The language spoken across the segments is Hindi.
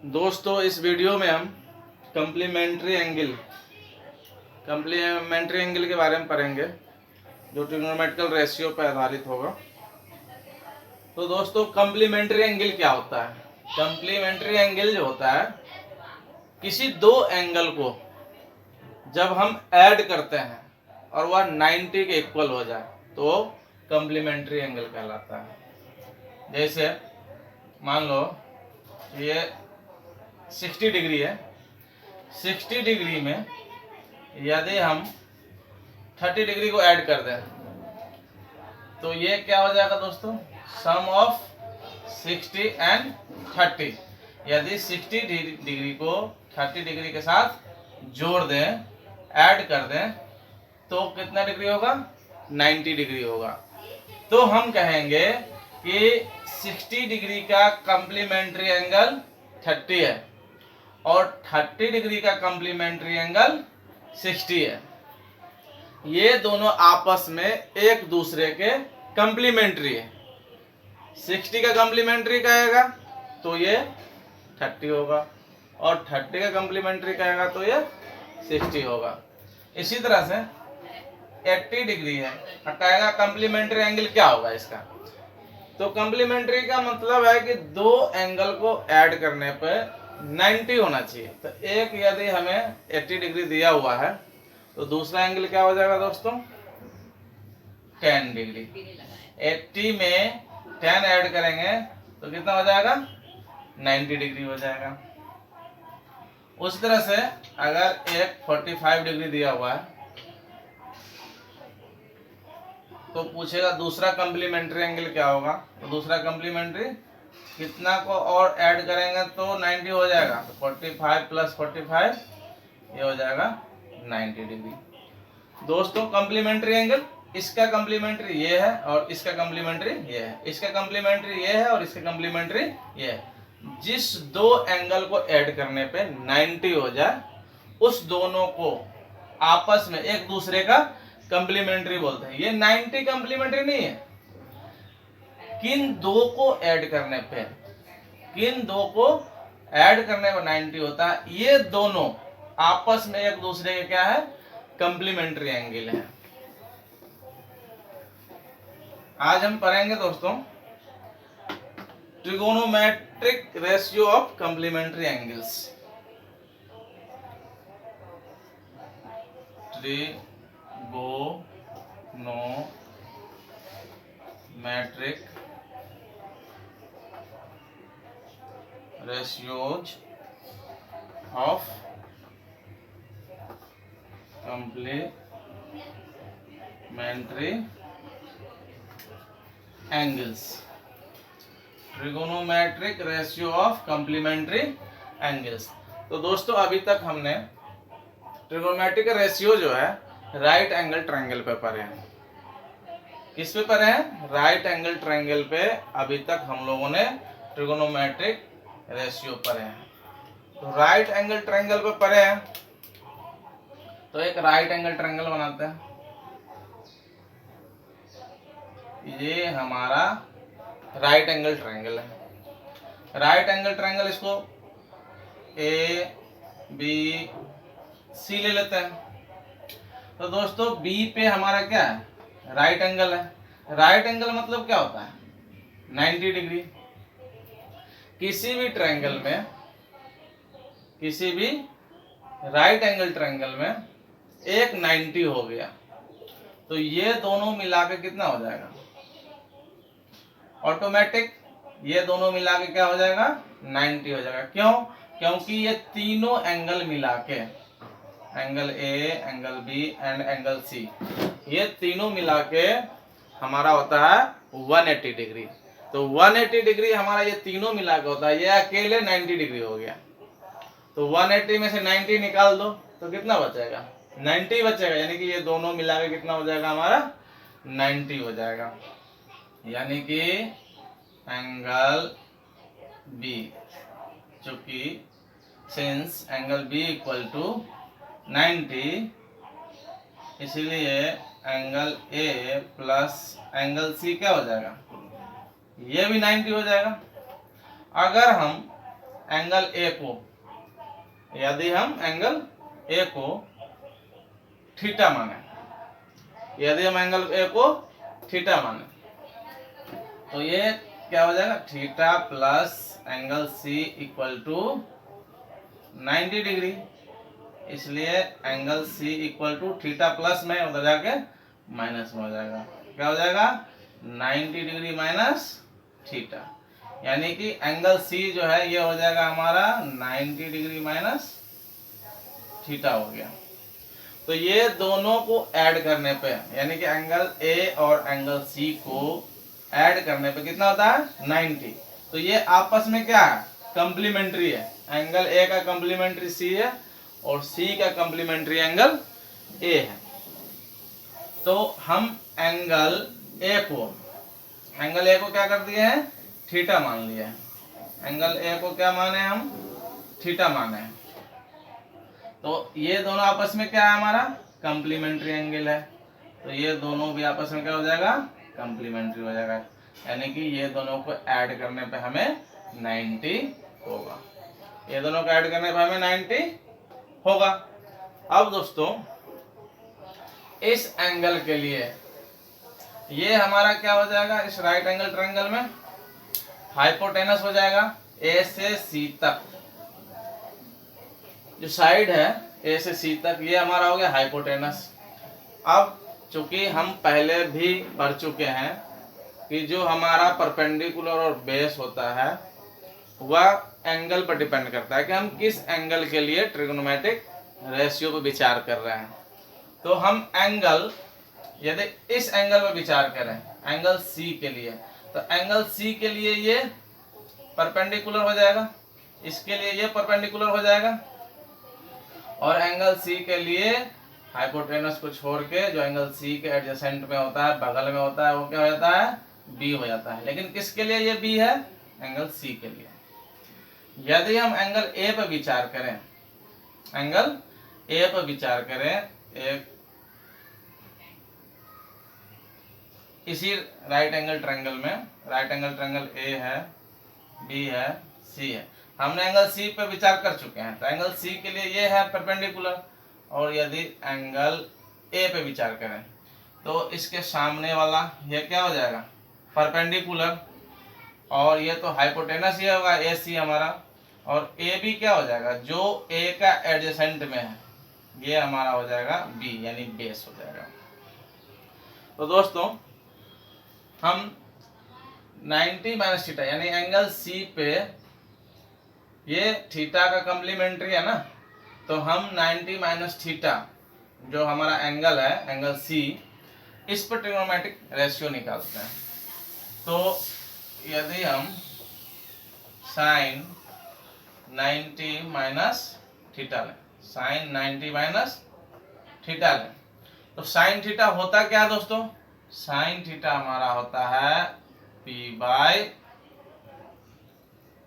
दोस्तों इस वीडियो में हम कम्प्लीमेंट्री एंगल के बारे में पढ़ेंगे जो ट्रिग्नोमेट्रिकल रेशियो पर आधारित होगा। तो दोस्तों कम्प्लीमेंट्री एंगल क्या होता है? कम्प्लीमेंट्री एंगल जो होता है किसी दो एंगल को जब हम ऐड करते हैं और वह 90 के इक्वल हो जाए तो कम्प्लीमेंट्री एंगल कहलाता है। जैसे मान लो ये 60 डिग्री है, 60 डिग्री में यदि हम 30 डिग्री को ऐड कर दें तो ये क्या हो जाएगा दोस्तों? सम ऑफ 60 एंड 30। यदि 60 डिग्री को 30 डिग्री के साथ जोड़ दें, ऐड कर दें तो कितना डिग्री होगा? 90 डिग्री होगा। तो हम कहेंगे कि 60 डिग्री का कम्प्लीमेंट्री एंगल 30 है और 30 डिग्री का कम्प्लीमेंट्री एंगल 60 है। ये दोनों आपस में एक दूसरे के कम्प्लीमेंट्री है। 60 का कम्प्लीमेंट्री कहेगा तो ये 30 होगा और 30 का कम्प्लीमेंट्री कहेगा तो ये 60 होगा। इसी तरह से 80 डिग्री है, कहेगा कम्प्लीमेंट्री एंगल क्या होगा इसका? तो कम्प्लीमेंट्री का मतलब है कि दो एंगल को ऐड करने पर 90 होना चाहिए। तो एक यदि हमें 80 डिग्री दिया हुआ है तो दूसरा एंगल क्या हो जाएगा दोस्तों? 10 डिग्री। 80 में 10 ऐड करेंगे तो कितना हो जाएगा? 90 डिग्री हो जाएगा। उस तरह से अगर एक 45 डिग्री दिया हुआ है तो पूछेगा दूसरा कम्प्लीमेंट्री एंगल क्या होगा? तो दूसरा कम्प्लीमेंट्री कितना को और ऐड करेंगे तो 90 हो जाएगा। तो 45 प्लस 45 ये हो जाएगा 90 डिग्री। दोस्तों कम्प्लीमेंट्री एंगल, इसका कम्प्लीमेंट्री ये है और इसका कम्प्लीमेंट्री ये है, इसका कम्प्लीमेंट्री ये है और इसका कम्प्लीमेंट्री ये है। जिस दो एंगल को ऐड करने पे 90 हो जाए उस दोनों को आपस में एक दूसरे का कम्प्लीमेंट्री बोलते हैं। ये 90 कम्प्लीमेंट्री नहीं है। किन दो को ऐड करने पे 90 होता है। ये दोनों आपस में एक दूसरे के क्या है? कम्प्लीमेंट्री एंगल है। आज हम पढ़ेंगे दोस्तों trigonometric ratio of complementary angles. ट्रिगोनोमेट्रिक ratios of complementary angles। Trigonometric ratio of complementary angles. तो दोस्तों अभी तक हमने ट्रिगोनोमेट्रिक रेशियो जो है राइट एंगल ट्रायंगल पे पढ़े हैं। किस पे पढ़े हैं? राइट एंगल ट्रायंगल पे अभी तक हम लोगों ने ट्रिगोनोमेट्रिक रेशियो पढ़े हैं। तो राइट एंगल ट्रायंगल पे पढ़े हैं तो एक राइट एंगल ट्रायंगल बनाते हैं। ये हमारा राइट एंगल ट्रायंगल है। राइट एंगल ट्रायंगल इसको ए बी सी ले लेते हैं। तो दोस्तों बी पे हमारा क्या है? राइट एंगल है। राइट एंगल मतलब क्या होता है? 90 डिग्री। किसी भी ट्रायंगल में, किसी भी राइट एंगल ट्रायंगल में एक 90 हो गया तो ये दोनों मिला के कितना हो जाएगा? ऑटोमेटिक ये दोनों मिला के क्या हो जाएगा? 90 हो जाएगा। क्यों? क्योंकि ये तीनों एंगल मिला के, angle A, angle B and angle C, ये तीनों मिला के हमारा होता है 180 डिग्री। तो 180 डिग्री हमारा ये तीनों मिला के होता है। ये अकेले 90 डिग्री हो गया। तो 180 में से 90 निकाल दो तो कितना बचेगा? 90 बचेगा। यानी कि ये दोनों मिला के कितना हो जाएगा? हमारा 90 हो जाएगा। यानी कि एंगल बी, चूंकि since angle B equal to 90 इसलिए angle A plus angle C क्या हो जाएगा? ये भी 90 हो जाएगा। अगर हम एंगल ए को, यदि हम एंगल ए को थीटा माने, यदि हम एंगल ए को थीटा माने, तो ये क्या हो जाएगा, theta plus angle C equal to 90 degree. इसलिए angle C equal to theta plus में उधर जाके माइनस में हो जाएगा, क्या हो जाएगा 90 डिग्री माइनस थीटा, यानी कि एंगल सी जो है ये हो जाएगा हमारा 90 डिग्री माइनस थीटा हो गया। तो ये दोनों को ऐड करने पे, यानी कि एंगल ए और एंगल सी को ऐड करने पे कितना होता है 90। तो ये आपस में क्या है, कंप्लीमेंट्री है। एंगल ए का कंप्लीमेंट्री सी है और सी का कंप्लीमेंट्री एंगल ए है। तो हम एंगल ए को क्या कर दिए हैं, थीटा मान लिया है। एंगल ए को क्या माने हम, थीटा माने हैं। तो ये दोनों आपस में क्या है हमारा, कंप्लीमेंट्री एंगल है। तो ये दोनों भी आपस में क्या हो जाएगा, कंप्लीमेंट्री हो जाएगा, यानी कि ये दोनों को ऐड करने पे हमें 90 होगा। ये दोनों को ऐड करने पे हमें 90 होगा। अब दोस्तों इस एंगल के लिए ये हमारा क्या हो जाएगा, इस राइट एंगल ट्रायंगल में हाइपोटेनस हो जाएगा ए से सी तक। जो साइड है ए से सी तक ये हमारा हो गया हाइपोटेनस। अब चूंकि हम पहले भी पढ़ चुके हैं कि जो हमारा परपेंडिकुलर और बेस होता है वह एंगल पर डिपेंड करता है कि हम किस एंगल के लिए ट्रिग्नोमेट्रिक रेशियो पर विचार कर रहे हैं। तो हम एंगल, यदि इस एंगल पर विचार करें एंगल सी के लिए, तो एंगल सी के लिए ये परपेंडिकुलर हो जाएगा, इसके लिए ये परपेंडिकुलर हो जाएगा, और एंगल सी के लिए हाइपोटेनस को छोड़ के जो एंगल सी के एडजेसेंट में होता है, बगल में होता है, वो क्या हो जाता है, बी हो जाता है। लेकिन किसके लिए ये बी है, एंगल सी के लिए। यदि हम एंगल ए पर विचार करें, एंगल ए पर विचार करें, एक इसी राइट एंगल ट्रायंगल में, राइट एंगल ट्रायंगल ए है, बी है, सी है, हमने एंगल सी पे विचार कर चुके हैं। तो एंगल सी के लिए ये है परपेंडिकुलर, और यदि एंगल ए पे विचार करें तो इसके सामने वाला ये क्या हो जाएगा, परपेंडिकुलर, और ये तो हाइपोटेनस ही होगा ए सी हमारा, और ए बी क्या हो जाएगा, जो ए का एडजेसेंट में है ये हमारा हो जाएगा बी, यानी बेस हो जाएगा। तो दोस्तों हम 90 माइनस थीटा, यानी एंगल सी पे ये थीटा का कम्प्लीमेंट्री है ना, तो हम 90 माइनस थीटा जो हमारा एंगल है, एंगल सी, इस पर ट्रिग्नोमेट्रिक रेशियो निकालते हैं। तो यदि हम साइन 90 माइनस थीटा लें, साइन 90 माइनस थीटा लें, तो साइन थीटा होता क्या है दोस्तों, साइन थीटा हमारा होता है P बाय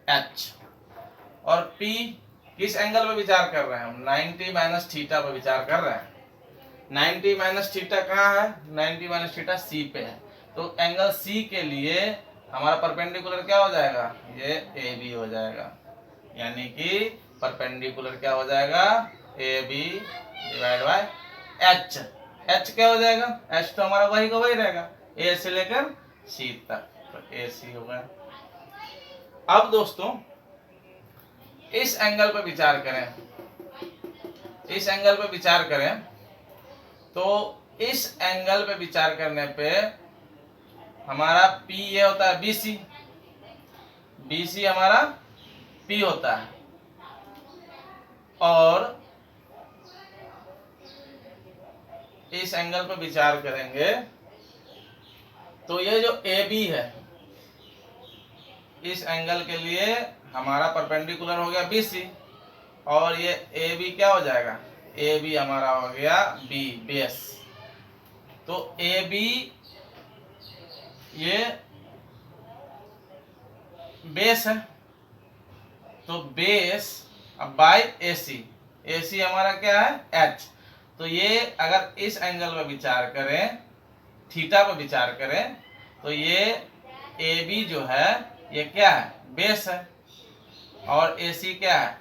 H, और P किस एंगल पर विचार कर रहे हैं हम, 90 माइनस थीटा पर विचार कर रहे हैं। 90 माइनस थीटा कहाँ है, 90 माइनस थीटा सी पे है। तो एंगल सी के लिए हमारा परपेंडिकुलर क्या हो जाएगा, ये ए बी हो जाएगा, यानी कि परपेंडिकुलर क्या हो जाएगा, A B divide by H. H क्या हो जाएगा, एच तो हमारा वही का वही रहेगा, ए से लेकर सी तक, तो ए सी हो गया। अब दोस्तों इस एंगल पर विचार करें, इस एंगल पर विचार करें, तो इस एंगल पे विचार करने पे हमारा P ये होता है BC, BC हमारा P होता है, और इस एंगल पे विचार करेंगे तो ये जो AB है, इस एंगल के लिए हमारा परपेंडिकुलर हो गया BC, और ये AB क्या हो जाएगा, AB हमारा हो गया B, बेस। तो AB ये बेस है, तो बेस अब बाय AC, AC हमारा क्या है H। तो ये अगर इस एंगल पर विचार करें, थीटा पर विचार करें, तो ये AB जो है ये क्या है, बेस है, और AC क्या है,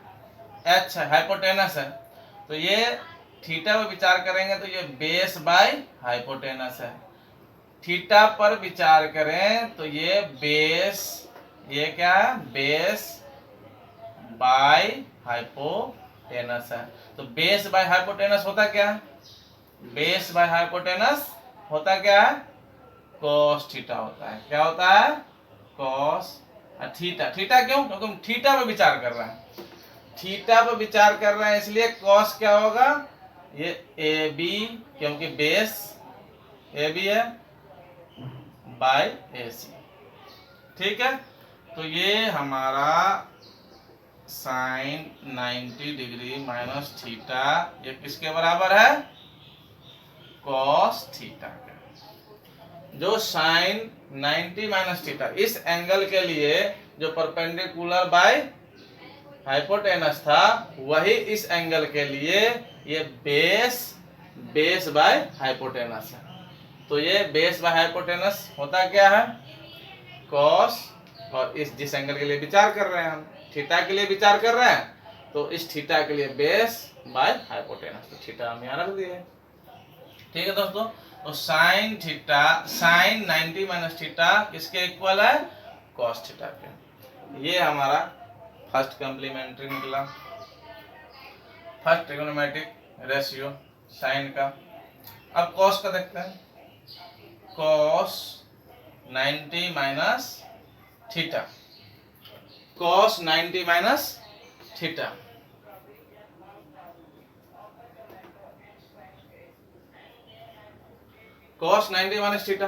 H है, हाइपोटेनस है। तो ये थीटा पर विचार करेंगे तो ये बेस बाय हाइपोटेनस है। थीटा पर विचार करें तो ये बेस, ये क्या है, बेस बाय हाइपोटेनस है। तो बेस बाय हाइपोटेनस होता क्या है, बेस बाय हाइपोटेनस होता क्या है, कॉस थीटा होता है। क्या होता है, कॉस थीटा। थीटा क्यों, क्योंकि हम थीटा पर विचार कर रहे हैं, थीटा पर विचार कर रहे हैं, इसलिए कॉस क्या होगा, ये ए बी, क्योंकि बेस ए बी है, बाय ए सी। ठीक है, तो ये हमारा साइन 90 डिग्री माइनस थीटा ये किसके बराबर है, कॉस थीटा के। जो साइन 90 माइनस थीटा इस एंगल के लिए जो परपेंडिकुलर बाय हाइपोटेनस था, वही इस एंगल के लिए ये बेस बाय हाइपोटेनस है। तो ये बेस बाय हाइपोटेनस होता क्या है, कॉस, और इस जिस एंगल के लिए विचार कर रहे हैं हम, थीटा के लिए विचार कर रहे हैं, तो इस थीटा के लिए बेस बाय हाइपोटेनस, तो थीटा हम यहाँ रख दिए। ठीक है दोस्तों, तो sine theta, sine 90 minus theta किसके इक्वल है, कॉस थीटा के। ये हमारा फर्स्ट कॉम्प्लीमेंट्री निकला, फर्स्ट ट्रिगोनोमेट्रिक रेशियो साइन का। अब कॉस का देखते हैं, cos 90 minus theta, cos 90 minus theta, cos 90 minus theta.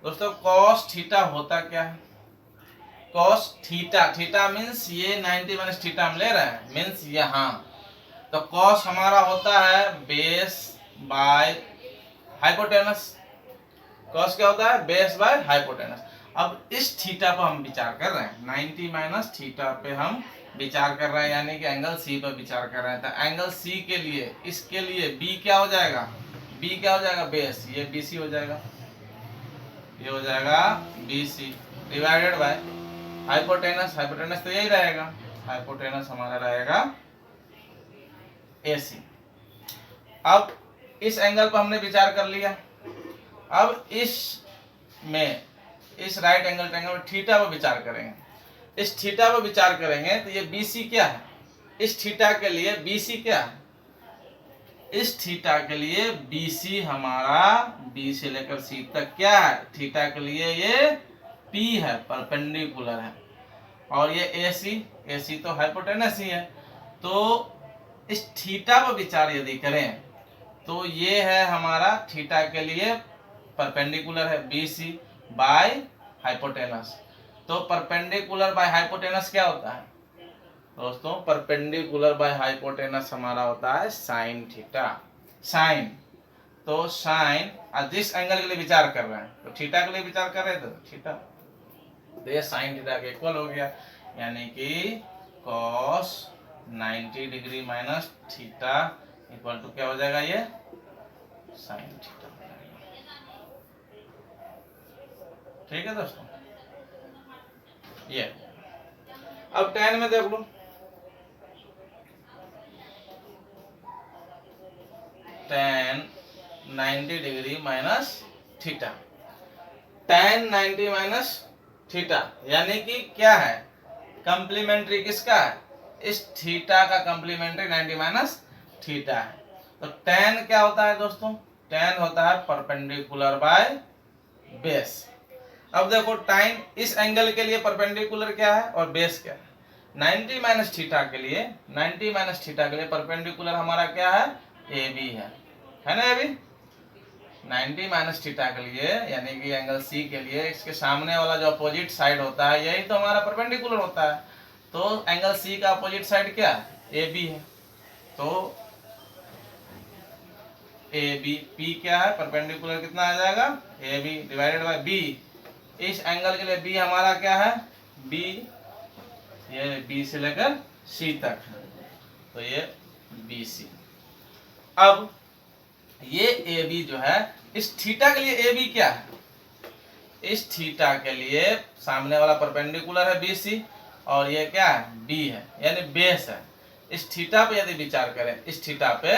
दोस्तों कॉस थीटा होता क्या है, कॉस थीटा, थीटा मीन्स ये 90 माइनस थीटा हम ले रहे हैं, मीन्स यहाँ, तो कॉस हमारा होता है बेस बाय हाइपोटेनस। कॉस क्या होता है, बेस बाय हाइपोटेनस। अब इस थीटा पर हम विचार कर रहे हैं, 90 माइनस थीटा पे हम विचार कर रहे हैं, यानी कि एंगल सी पर विचार कर रहे हैं। तो एंगल सी के लिए, इसके लिए बी क्या हो जाएगा, बी क्या हो जाएगा, बेस, ये बीसी हो जाएगा, ये हो जाएगा BC divided by hypotenuse, hypotenuse तो यही रहेगा, हाइपोटेनस हमारा रहेगा AC। अब इस एंगल पर हमने विचार कर लिया, अब इस में, इस राइट एंगल ट्रायंगल में थीटा पर विचार करेंगे। इस थीटा पर विचार करेंगे तो ये BC क्या है, इस थीटा के लिए BC क्या है, इस थीटा के लिए BC हमारा B से लेकर C तक क्या है, थीटा के लिए ये P है, परपेंडिकुलर है, और ये AC तो हाइपोटेनस ही है। तो इस थीटा पर विचार यदि करें तो ये है हमारा थीटा के लिए परपेंडिकुलर है BC बाय हाइपोटेनस। तो परपेंडिकुलर बाय हाइपोटेनस क्या होता है दोस्तों, परपेंडिकुलर बाय हाइपोटेनस हमारा होता है साइन थीटा, साइन। तो साइन, जिस एंगल के लिए विचार कर रहे हैं, तो थीटा के लिए विचार कर रहे थे तो थीटा, तो ये साइन थीटा के इक्वल हो गया, यानी कि cos 90 degree minus theta equal to क्या हो जाएगा, ये साइन थीटा हो जाएगा। ठीक है दोस्तों, ये अब tan में देख लो, tan 90 degree minus theta, tan 90 minus theta यानी कि क्या है, कंप्लीमेंट्री किसका है, इस थीटा का कंप्लीमेंट्री 90 माइनस थीटा है। तो tan क्या होता है दोस्तों, tan होता है परपेंडिकुलर बाय बेस। अब देखो टाइम, इस एंगल के लिए परपेंडिकुलर क्या है और बेस क्या है, 90 माइनस थीटा के लिए, 90 माइनस थीटा के लिए परपेंडिकुलर हमारा क्या है, AB है ना, AB 90 माइनस थीटा के लिए, यानी कि एंगल C के लिए इसके सामने वाला जो अपोजिट साइड होता है यही तो हमारा परपेंडिकुलर होता है। तो एंगल C का अपोजिट साइड क्या है, AB है। तो AB, P क्या है, परपेंडिकुलर कितना आ जाएगा, AB डिवाइडेड बाय B। इस एंगल के लिए B हमारा क्या है, B, ये B से लेकर C तक है, तो ये BC। अब ये AB जो है, इस थीटा के लिए AB क्या है, इस थीटा के लिए सामने वाला परपेंडिकुलर है BC, और ये क्या है, बी है, यानी बेस है। इस थीटा पे यदि विचार करें, इस थीटा पे,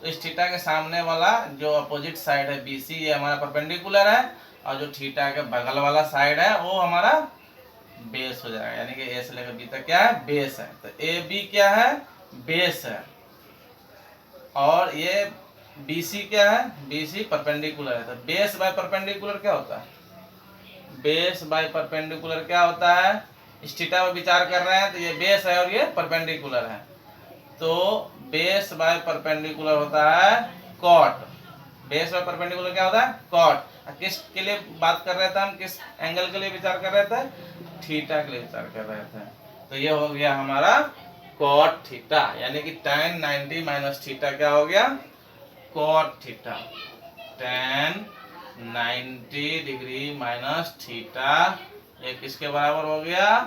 तो इस थीटा के सामने वाला जो अपोजिट साइड है बी सी, ये हमारा परपेंडिकुलर है, और जो थीटा के बगल वाला साइड है वो हमारा बेस हो जाएगा, यानी कि ए से लेकर बी तक क्या है, बेस है। तो ए बी क्या है, बेस है, और ये बी सी क्या है, बी सी परपेंडिकुलर है। तो बेस बाय परपेंडिकुलर क्या होता है, बेस बाय परपेंडिकुलर क्या होता है, इस थीटा पर विचार कर रहे हैं तो ये बेस है और ये परपेंडिकुलर है, तो बेस बाय परपेंडिकुलर होता है कॉट। बेस बाय परपेंडिकुलर क्या होता है, कॉट। किस के लिए बात कर रहे थे हम, किस एंगल के लिए विचार कर रहे थे, थीटा के लिए विचार कर रहे थे। तो ये हो गया हमारा कॉट थीटा, यानी कि tan 90 माइनस थीटा क्या हो गया, cot theta. tan 90 degree minus theta ये किसके बराबर हो गया,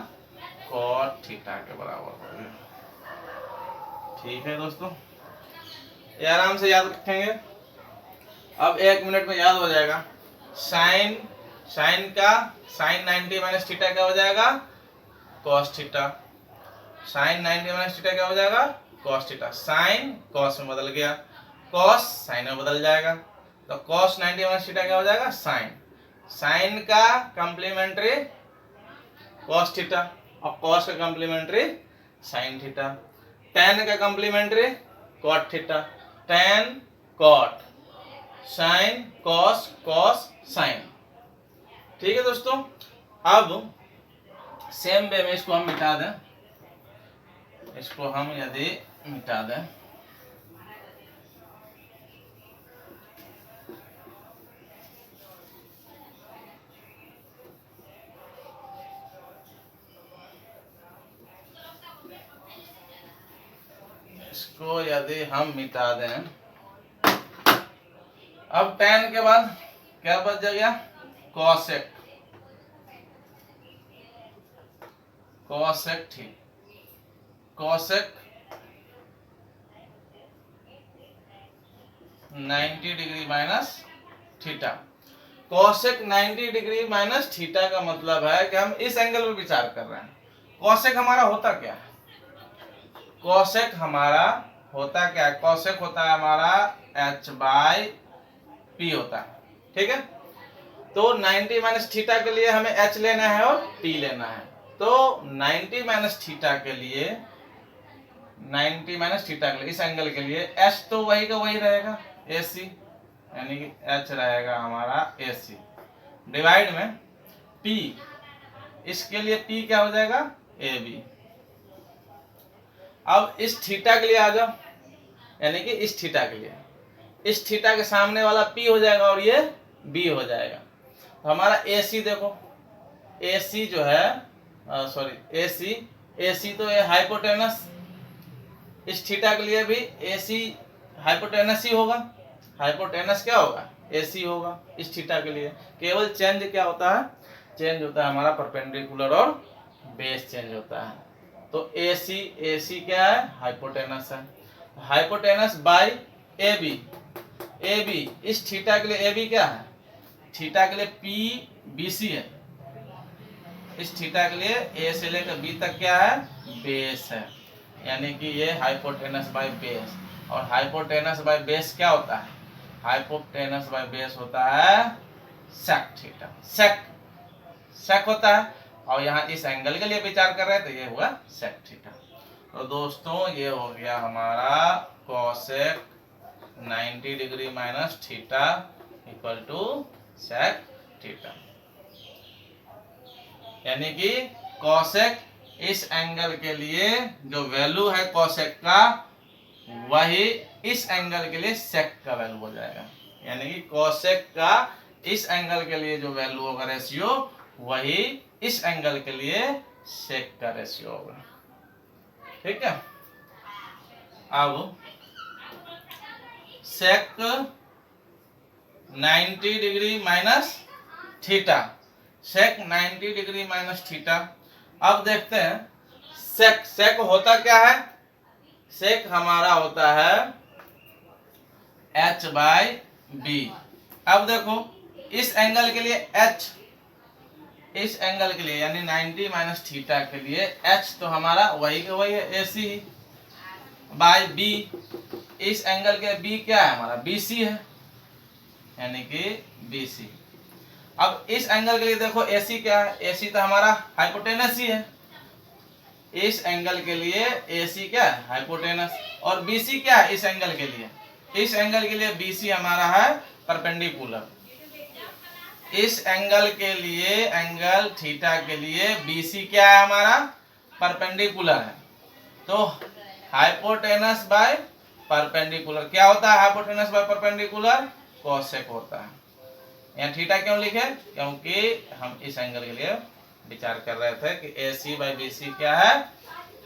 कॉट थीटा के बराबर हो गया। ठीक है दोस्तों, ये आराम से याद रखेंगे। अब 1 मिनट में याद हो जाएगा। साइन, साइन का साइन 90 माइनस थीटा क्या हो जाएगा, cos theta. Sine 90 minus theta क्या हो जाएगा, कॉस थीटा। साइन कॉस में बदल गया, कॉस साइन में बदल जाएगा, तो कॉस 90 माइनस थीटा क्या हो जाएगा, साइन। साइन का कॉम्प्लीमेंट्री कॉस थीटा, और कॉस का कॉम्प्लीमेंट्री साइन थीटा। tan का complementary cot theta, tan cot, sine cos, cos sine. ठीक है दोस्तों, अब सेम वे में इसको हम मिटा दें, इसको हम यदि मिटा दें, इसको यदि हम मिटा दें, अब tan के बाद क्या बच जाएगा, कॉसेक, कॉसेक थी, cosec 90 degree minus theta. Cosec 90 degree minus theta का मतलब है कि हम इस एंगल पर विचार कर रहे हैं। कॉसेक हमारा होता क्या है, कॉसेक हमारा होता क्या है, कॉसेक होता है हमारा h बाई पी होता है। ठीक है, तो 90 माइनस थीटा के लिए हमें h लेना है और p लेना है। तो 90 माइनस थीटा के लिए, 90 माइनस थीटा के लिए, इस एंगल के लिए h तो वही का वही रहेगा, AC, यानी कि h रहेगा हमारा AC, डिवाइड में p, इसके लिए p क्या हो जाएगा, AB। अब इस थीटा के लिए आ जाओ, यानी कि इस थीटा के लिए, इस थीटा के सामने वाला p हो जाएगा और ये b हो जाएगा। तो हमारा AC देखो, AC जो है, सॉरी AC तो ये हाइपोटेनस, इस थीटा के लिए भी AC हाइपोटेनस ही होगा। हाइपोटेनस क्या होगा, AC होगा इस थीटा के लिए। केवल चेंज क्या होता है, चेंज होता है हमारा परपेंडिकुलर और बेस चेंज होता है। तो AC क्या है, हाइपोटेनस है। हाइपोटेनस बाई AB इस थीटा के लिए AB क्या है, थीटा के लिए PBC है, इस थीटा के लिए A से लेकर B तक क्या है, बेस है, यानी कि ये हाइपोटेनस बाय बेस। और हाइपोटेनस बाय बेस क्या होता है, हाइपोटेनस बाय बेस होता है सेक थीटा, सेक होता है। और यहाँ इस एंगल के लिए विचार कर रहे हैं तो ये हुआ सेक थीटा। तो दोस्तों ये हो गया हमारा cosec 90 degree minus theta equal to sec theta, यानी कि कोसेक इस एंगल के लिए जो वैल्यू है कोसेक का, वही इस एंगल के लिए सेक का वैल्यू हो जाएगा। यानी कि कोसेक का इस एंगल के लिए जो वैल्यू होगा, रेशियो, वही इस एंगल के लिए सेक का रेशियो होगा। ठीक है, अब सेक 90 डिग्री माइनस थीटा, सेक 90 डिग्री माइनस थीटा। अब देखते हैं सेक होता क्या है, सेक हमारा होता है h बाई बी। अब देखो इस एंगल के लिए h, इस एंगल के लिए यानी 90 माइनस थीटा के लिए एच तो हमारा वही का वही है AC बाय बी। इस एंगल के बी क्या है हमारा BC है यानी कि BC। अब इस एंगल के लिए देखो AC क्या है, AC तो हमारा हाइपोटेनस ही है। इस एंगल के लिए AC क्या है हाइपोटेनस, और BC क्या है इस एंगल के लिए, इस एंगल के लिए BC हमारा है परपेंडिकुलर। इस एंगल के लिए एंगल थीटा के लिए BC क्या है हमारा परपेंडिकुलर है। तो हाइपोटेनस बाय परपेंडिकुलर क्या होता है, हाइपोटेनस बाय परपेंडिकुलर कोसेक होता है। यहाँ थीटा क्यों लिखे, क्योंकि हम इस एंगल के लिए विचार कर रहे थे कि AC बाय BC क्या है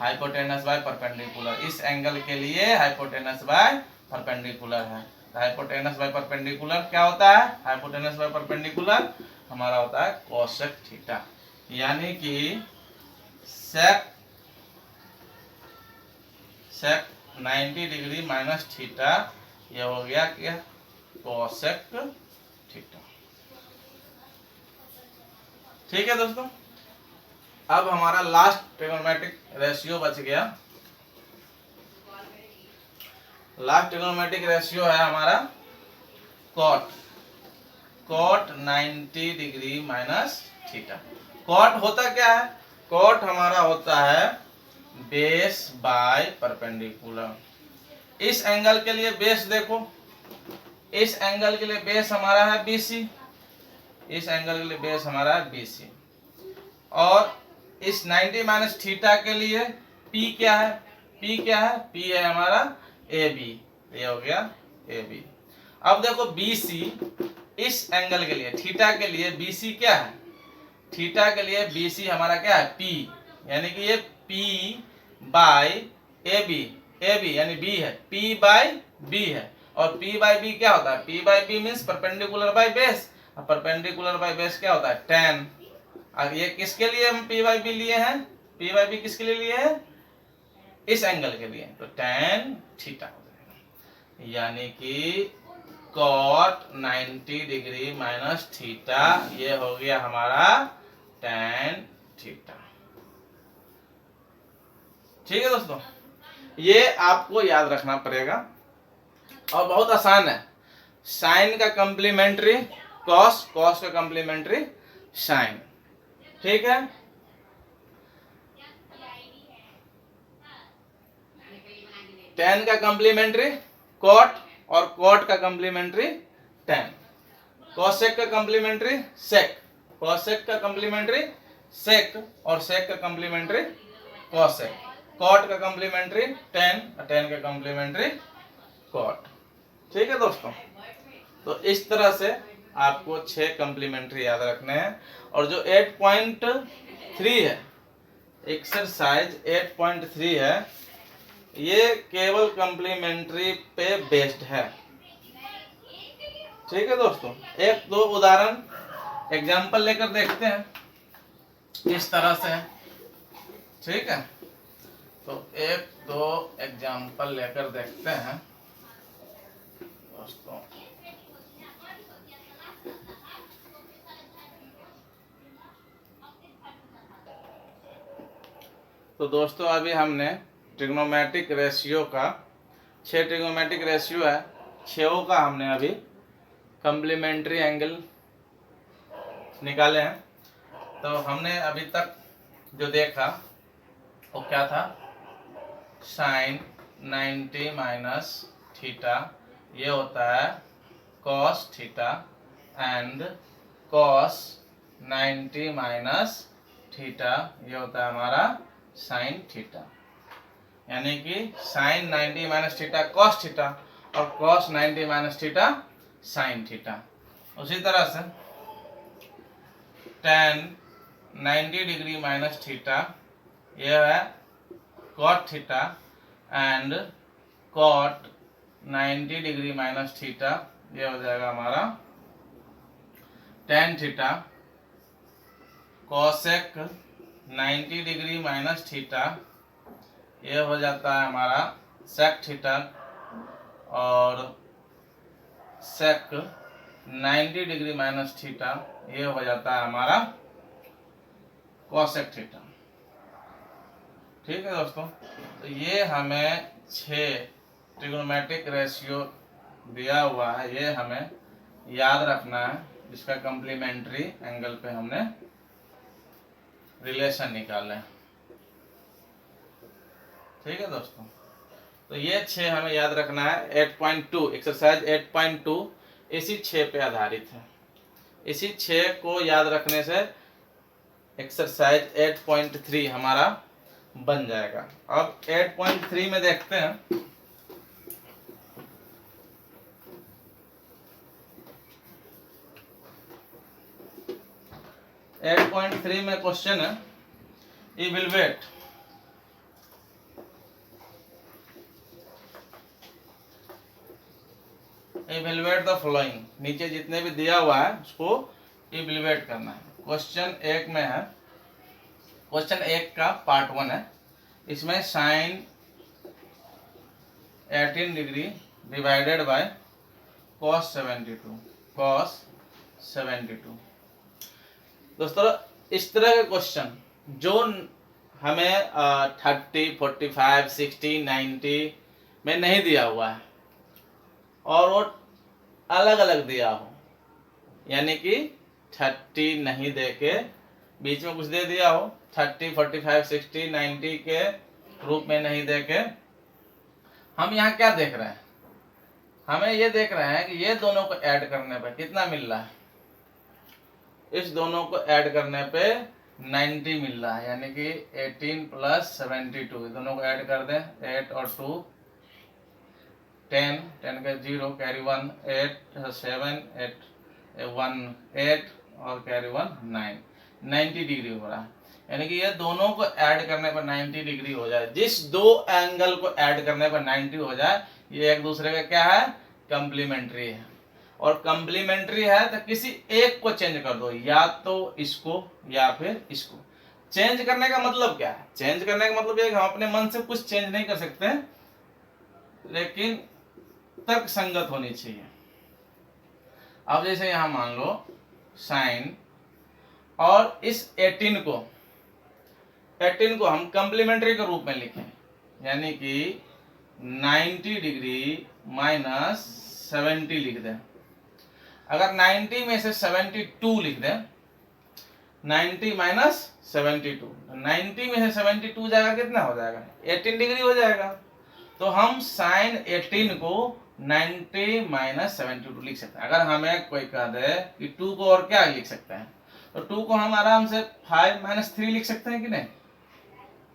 हाइपोटेनस बाय परपेंडिकुलर। इस एंगल के लिए हाइपोटेनस बाय परपेंडिकुलर है। हाइपोटेनस बाय परपेंडिकुलर क्या होता है, हाइपोटेनस बाय परपेंडिकुलर हमारा होता है कोसेक थीटा, यानी कि सेक 90 डिग्री माइनस थीटा, ये हो गया क्या कोसेक थीटा। ठीक है दोस्तों, अब हमारा लास्ट ट्रिग्नोमेट्रिक रेशियो बच गया। लास्ट ट्रिग्नोमेट्रिक रेशियो है हमारा cot 90 degree minus theta. Cot होता क्या है, कॉट हमारा होता है बेस बाय परपेंडिकुलर। इस एंगल के लिए बेस देखो, इस एंगल के लिए बेस हमारा है BC, इस एंगल के लिए बेस हमारा है BC, और इस 90 माइनस थीटा के लिए P क्या है, P क्या है, P है हमारा AB, ये हो गया AB। अब देखो BC इस एंगल के लिए थीटा के लिए BC क्या है, थीटा के लिए BC हमारा क्या है P, यानी कि ये P बाय AB यानी B है, P बाय B है, और P बाय B क्या होता है, P by B means perpendicular by base, और परपेंडिकुलर बाय बेस क्या होता है tan। अब ये किसके लिए हम P बाय B लिए हैं, P बाय B किसके लिए लिए हैं, इस एंगल के लिए, तो tan थीटा हो जाएगा, यानी कि cot 90 डिग्री माइनस थीटा, ये हो गया हमारा tan थीटा। ठीक है दोस्तों, ये आपको याद रखना पड़ेगा और बहुत आसान है। साइन का कम्प्लीमेंट्री कॉस, कॉस का कम्प्लीमेंट्री साइन। ठीक है, tan का कम्प्लीमेंट्री कॉट और कॉट का कम्प्लीमेंट्री tan, कोसेक का कम्प्लीमेंट्री सेक, कोसेक का कम्प्लीमेंट्री सेक, और सेक का कम्प्लीमेंट्री कोसेक, कॉट का कम्प्लीमेंट्री tan, tan का कम्प्लीमेंट्री कॉट। ठीक है दोस्तों, तो इस तरह से आपको 6 कम्प्लीमेंट्री याद रखने हैं। और जो 8.3 है, एक्सरसाइज 8.3 है, ये केवल कम्प्लीमेंट्री पे बेस्ड है। ठीक है दोस्तों, एक दो उदाहरण एग्जाम्पल लेकर देखते हैं किस तरह से है। ठीक है, तो एक दो एग्जाम्पल लेकर देखते हैं दोस्तों। तो दोस्तों अभी हमने ट्रिग्नोमेट्रिक रेशियो का 6 ट्रिग्नोमेट्रिक रेशियो है, 6 का हमने अभी कम्प्लीमेंट्री एंगल निकाले हैं। तो हमने अभी तक जो देखा वो क्या था, साइन 90 माइनस थीटा ये होता है cos theta, and cos 90 minus theta ये होता है हमारा साइन थीटा, यानी कि sine 90 minus theta cos theta और cos 90 minus theta sine theta. उसी तरह से tan 90 डिग्री माइनस थीटा ये है cot theta, and cot 90 degree minus theta ये हो जाएगा हमारा tan theta. Cosec 90 degree minus theta ये हो जाता है हमारा सेक थीटा, और सेक 90 डिग्री माइनस थीटा ये हो जाता है हमारा कोसेक थीटा। ठीक है दोस्तों, तो ये हमें 6 ट्रिग्नोमेट्रिक रेशियो दिया हुआ है, ये हमें याद रखना है, जिसका कम्प्लीमेंट्री एंगल पे हमने रिलेशन निकाले। ठीक है दोस्तों, तो ये 6 हमें याद रखना है। 8.2 एक्सरसाइज 8.2 इसी 6 पे आधारित है। इसी 6 को याद रखने से एक्सरसाइज 8.3 हमारा बन जाएगा। अब 8.3 में देखते हैं। एट पॉइंट थ्री में क्वेश्चन है, इवेलुएट द फॉलोइंग। नीचे जितने भी दिया हुआ है उसको इवेलुएट करना है। क्वेश्चन 1 में है, क्वेश्चन 1 का पार्ट 1 है। इसमें sine 18 degree divided by cos 72 दोस्तों, इस तरह के क्वेश्चन जो हमें 30, 45, 60, 90 में नहीं दिया हुआ है और वो अलग अलग दिया हो, यानी कि 30 नहीं दे के बीच में कुछ दे दिया हो, 30, 45, 60, 90 के रूप में नहीं दे के, हम यहाँ क्या देख रहे हैं? हमें ये देख रहे हैं कि ये दोनों को ऐड करने पे कितना मिल रहा है। इस दोनों को ऐड करने पे 90 मिल रहा है, यानी कि 18 प्लस 72, दोनों को ऐड कर दें। 8 और 2 10, 10 का 0, कैरी 1, 8 7, 8 1 8 और कैरी 1 9, 90 डिग्री हो रहा है। यानी कि ये दोनों को ऐड करने पर 90 डिग्री हो जाए। जिस दो एंगल को ऐड करने पर 90 हो जाए, ये एक दूसरे का क्या है? कंप्लीमेंट्री है। और कंप्लीमेंट्री है तो किसी एक को चेंज कर दो, या तो इसको या फिर इसको। चेंज करने का मतलब क्या है? चेंज करने का मतलब ये कि हम अपने मन से कुछ चेंज नहीं कर सकते, लेकिन तर्क संगत होनी चाहिए। अब जैसे यहां मान लो साइन, और इस 18 को हम कंप्लीमेंट्री के रूप में लिखें, यानी कि 90 डिग्री माइनस 70 लिख दें। अगर 90 में से 72 लिख दें, 90 माइनस 72, 90 में से 72 जाएगा, कितना हो जाएगा? 18 डिग्री हो जाएगा। तो हम साइन 18 को 90 माइनस 72 लिख सकते हैं। अगर हमें कोई कह दे कि 2 को और क्या लिख सकते हैं, तो 2 को हम आराम से 5 माइनस 3 लिख सकते हैं कि नहीं?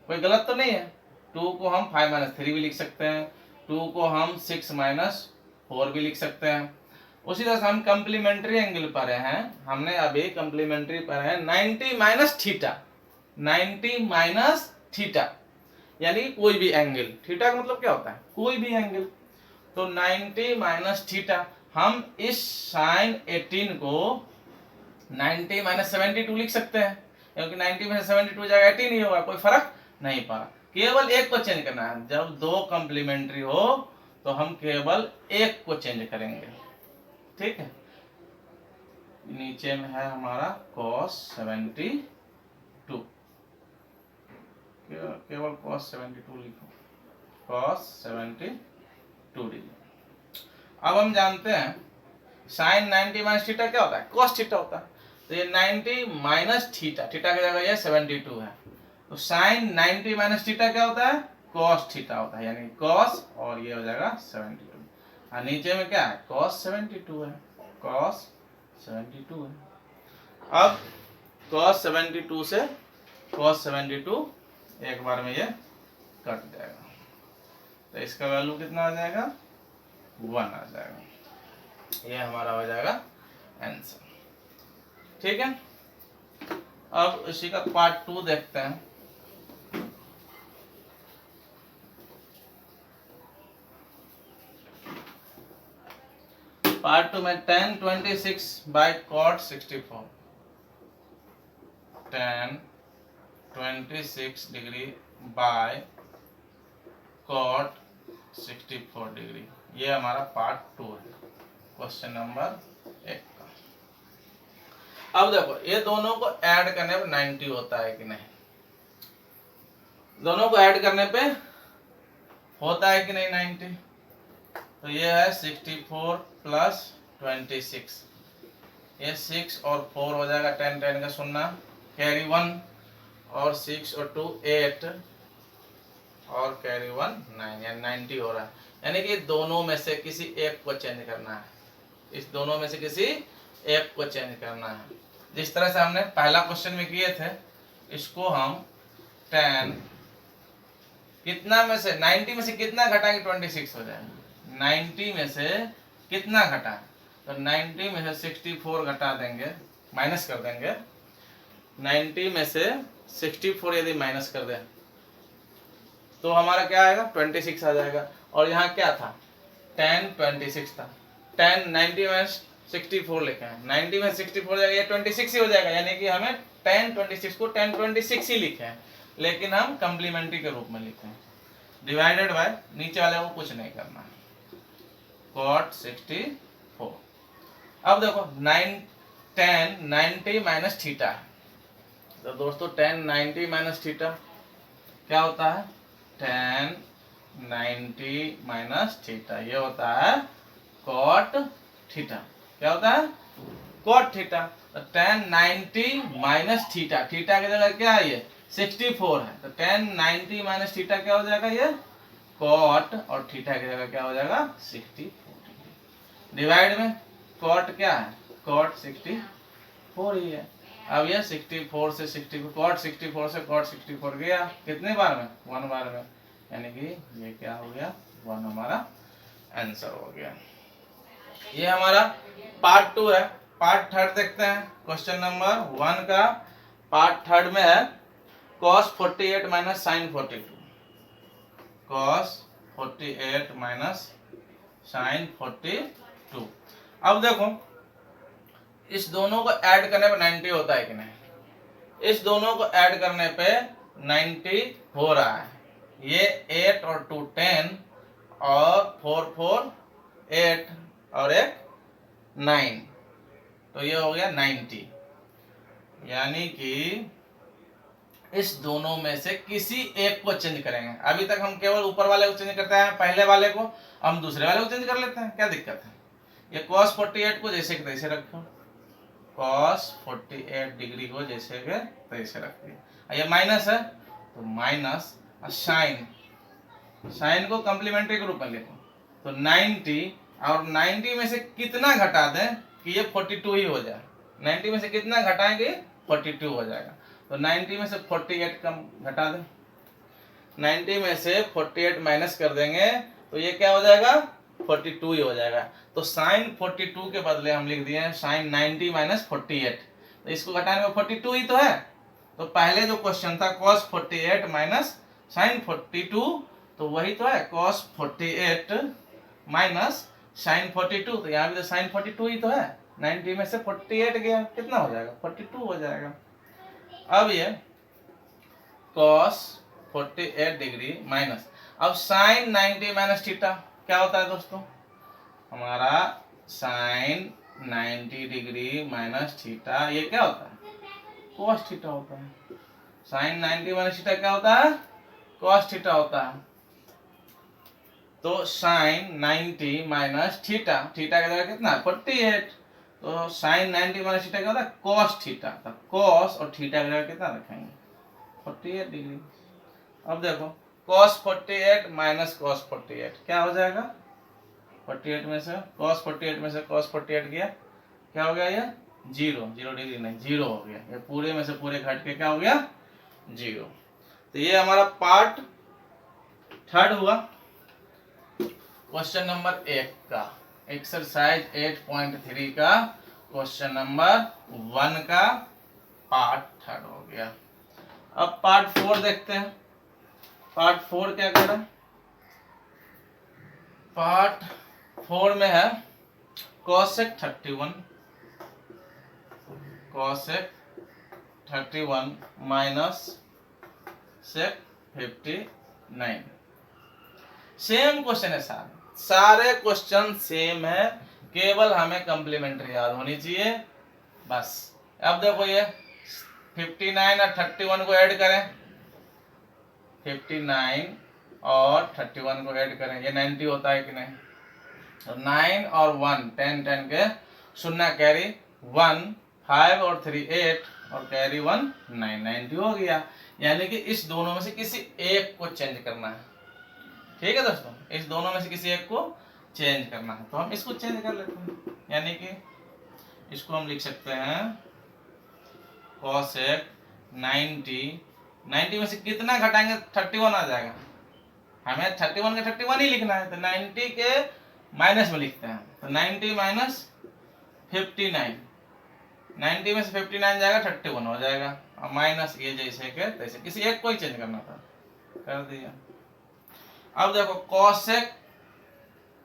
कोई गलत तो नहीं है। 2 को हम 5 माइनस 3 भी लिख सकते हैं, 2 को हम 6 माइनस 4 भी लिख सकते हैं। उसी तरह से हम कंप्लीमेंट्री एंगल पर हैं, हमने अभी कंप्लीमेंट्री पर है 90 माइनस थीटा, 90 माइनस थीटा, यानी कोई भी एंगल। थीटा का मतलब क्या होता है? कोई भी एंगल। तो 90 माइनस थीटा, हम इस साइन 18 को 90 माइनस 72 लिख सकते हैं, क्योंकि 90 में से 72 जाएगा 18 ही होगा, कोई फर्क नहीं पड़ा। केवल एक को चेंज करना है। जब दो कंप्लीमेंट्री हो तो हम केवल एक को चेंज करेंगे। ठीक है, नीचे में है हमारा cos 72, केवल cos 72 लिखो, cos 72 डिग्री। अब हम जानते हैं साइन 90 माइनस थीटा क्या होता है? cos थीटा होता है। तो ये 90 माइनस थीटा, थीटा की जगह ये 72 है, तो साइन 90 माइनस थीटा क्या होता है? cos थीटा होता है, यानी cos और ये हो जाएगा 72। और नीचे में क्या है? cos 72 है, cos 72 है। अब cos 72 से cos 72 एक बार में ये कट जाएगा, तो इसका वैल्यू कितना आ जाएगा? 1 आ जाएगा। ये हमारा हो जाएगा आंसर। ठीक है, अब इसी का पार्ट 2 देखते हैं। पार्ट 2 में tan 26 by cot 64, tan 26 degree by cot 64 degree, ये हमारा पार्ट 2 है, क्वेश्चन नंबर 1 का। अब देखो ये दोनों को ऐड करने पे 90 होता है कि नहीं, दोनों को ऐड करने पे होता है कि नहीं 90। तो ये है 64 प्लस 26, ये 6 और 4 हो जाएगा, 10 10 का सुनना, कैरी 1 और 6 और 2 8 और कैरी 1 9, यानी 90 हो रहा है। यानी कि दोनों में से किसी एक को चेंज करना है, इस दोनों में से किसी एक को चेंज करना है। जिस तरह से हमने पहला क्वेश्चन में किए थे, इसको हम 10 कितना में से 90 में से कितना घटाएंगे 26 हो जाएगा। 90 में से कितना घटा, तो 90 में से 64 घटा देंगे, माइनस कर देंगे। 90 में से 64 यदि माइनस कर दें तो हमारा क्या आएगा 26 आ जाएगा। और यहाँ क्या था 10 26 था, 10 90 में 64 लिखे हैं, 90 में 64 हो जाएगा, ये 26 ही हो जाएगा। यानी कि हमें 10 26 को 10 26 ही लिखे हैं, लेकिन हम कम्प्लीमेंट्री के रूप में लिखे हैं। डिवाइडेड बाय नीचे वाले को कुछ नहीं करना है, cot 64। अब देखो 10 90 माइनस थीटा है, तो दोस्तों 10 90 माइनस थीटा क्या होता है 10 90 माइनस थीटा, ये होता है cot थीटा। क्या होता है cot थीटा। तो 10 90 माइनस थीटा, थीटा की जगह क्या है ये 64 है, तो 10 90 माइनस थीटा क्या हो जाएगा ये cot, और थीटा की जगह क्या हो जाएगा 64। डिवाइड में cot क्या है cot 64 ही है। अब ये 64 से 64 cot 64 से cot 64 गया कितने बार में 1 बार में, यानी कि ये क्या हो गया 1 हमारा आंसर हो गया। ये हमारा पार्ट 2 है। पार्ट 3 देखते हैं। क्वेश्चन नंबर 1 का पार्ट 3 में है cos 48 minus sine 42, cos 48 minus sine 42। अब देखो इस दोनों को ऐड करने पे 90 होता है कि नहीं, इस दोनों को ऐड करने पे 90 हो रहा है। ये 8 और 2 10 और 4 4 8 और एक 9, तो ये हो गया 90। यानी कि इस दोनों में से किसी एक को चेंज करेंगे। अभी तक हम केवल ऊपर वाले को चेंज करते हैं, पहले वाले को, हम दूसरे वाले को चेंज कर लेते हैं, क्या दिक्कत है। ये cos 48 को जैसे के तैसे रखो, cos 48 डिग्री को जैसे के तैसे रख दिया। ये माइनस है तो माइनस, साइन, साइन को कम्प्लीमेंट्री के रूप में लिखो, तो 90 और 90 में से कितना घटा दें कि ये 42 ही हो जाए। 90 में से कितना घटाएंगे 42 हो जाएगा, तो 90 में से 48 कम घटा दें, 90 में से 48 माइनस कर देंगे तो ये क्या हो जाएगा 42 ही हो जाएगा। तो साइन 42 के बदले हम लिख दिए साइन 90 माइनस 48, तो इसको घटाने में 42 ही तो है। तो पहले जो क्वेश्चन था cos 48 माइनस साइन 42, तो वही तो है cos 48 माइनस साइन 42, तो यहाँ भी तो साइन 42 ही तो है। 90 में से 48 गया कितना हो जाएगा 42 हो जाएगा। अब ये cos 48 डिग्री माइनस, अब साइन 90 माइनस थीटा क्या होता है दोस्तों, हमारा साइन 90 डिग्री माइनस थीटा ये क्या होता है cos थीटा होता है। साइन 90 माइनस थीटा क्या होता है cos थीटा होता है। तो साइन 90 माइनस थीटा, थीटा का जगह कितना 48, तो साइन 90 माइनस थीटा क्या होता है cos थीटा, तो cos और थीटा का जगह कितना रखेंगे 48 डिग्री। अब देखो cos 48 माइनस cos 48 क्या हो जाएगा, 48 में से cos 48 में से cos 48 गया, क्या हो गया ये 0 डिग्री नहीं 0 हो गया, ये पूरे में से पूरे घट के क्या हो गया 0। तो ये हमारा पार्ट 3 हुआ क्वेश्चन नंबर 1 का, एक्सरसाइज 8.3 का क्वेश्चन नंबर 1 का पार्ट 3 हो गया। अब पार्ट 4 देखते हैं। पार्ट 4 क्या कर रहा है, पार्ट 4 में है cosec 31 minus sec 59। Same question है, सारे क्वेश्चन सेम है, केवल हमें कम्प्लीमेंट्री याद होनी चाहिए बस। अब देखो ये 59 और 31 को ऐड करें, 59 और 31 को ऐड करें, ये 90 होता है कि नहीं? तो 9 और 1 10 10 के शून्य कैरी 1 5 और 3 8 और कैरी 1 9 90 हो गया। यानी कि इस दोनों में से किसी एक को चेंज करना है। ठीक है दोस्तों, इस दोनों में से किसी एक को चेंज करना है, तो हम इसको चेंज कर लेते हैं। यानी कि इसको हम लिख सकते हैं cosec 90 में से कितना घटाएंगे? 31 आ जाएगा। हमें 31 का 31 ही लिखना है, तो 90 के माइनस में लिखते हैं, तो 90 माइनस 59, 90 में से 59 जाएगा 31 हो जाएगा, और माइनस ये जैसे के तैसे, किसी एक को ही चेंज करना था, कर दिया। अब देखो cosec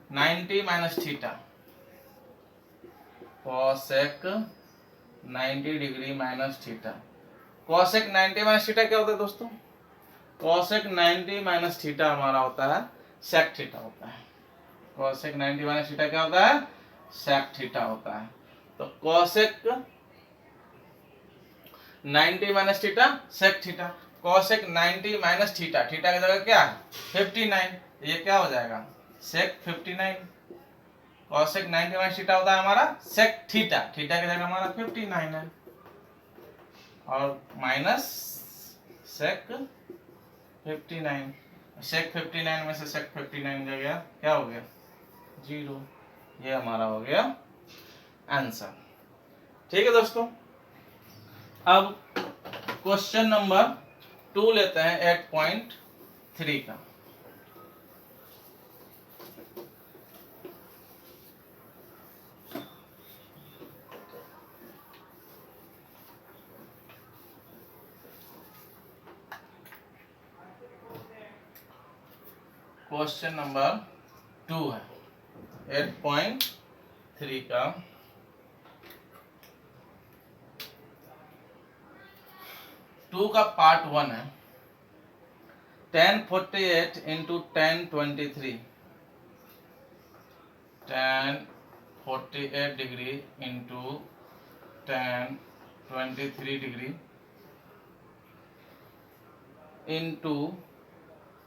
90 minus theta, cosec 90 degree minus theta. cosec 90 minus theta क्या होता है दोस्तों? cosec 90 माइनस थीटा हमारा होता है sec थीटा होता है। cosec 90 माइनस थीटा क्या होता है? sec थीटा होता है। तो cosec 90 minus theta sec theta, cosec 90 minus theta, theta की जगह क्या है? 59, ये क्या हो जाएगा? sec 59। cosec 90 माइनस थीटा होता है हमारा sec थीटा, थीटा की जगह हमारा 59 है, और माइनस sec 59, sec 59 में से sec 59 जगह क्या हो गया? 0। ये हमारा हो गया आंसर। ठीक है दोस्तों, अब क्वेश्चन नंबर 2 लेते हैं 8.3 का। क्वेश्चन नंबर 2 है 8.3 का। टू का पार्ट 1 है 1048 into 1023, 1048 degree into 1023 degree into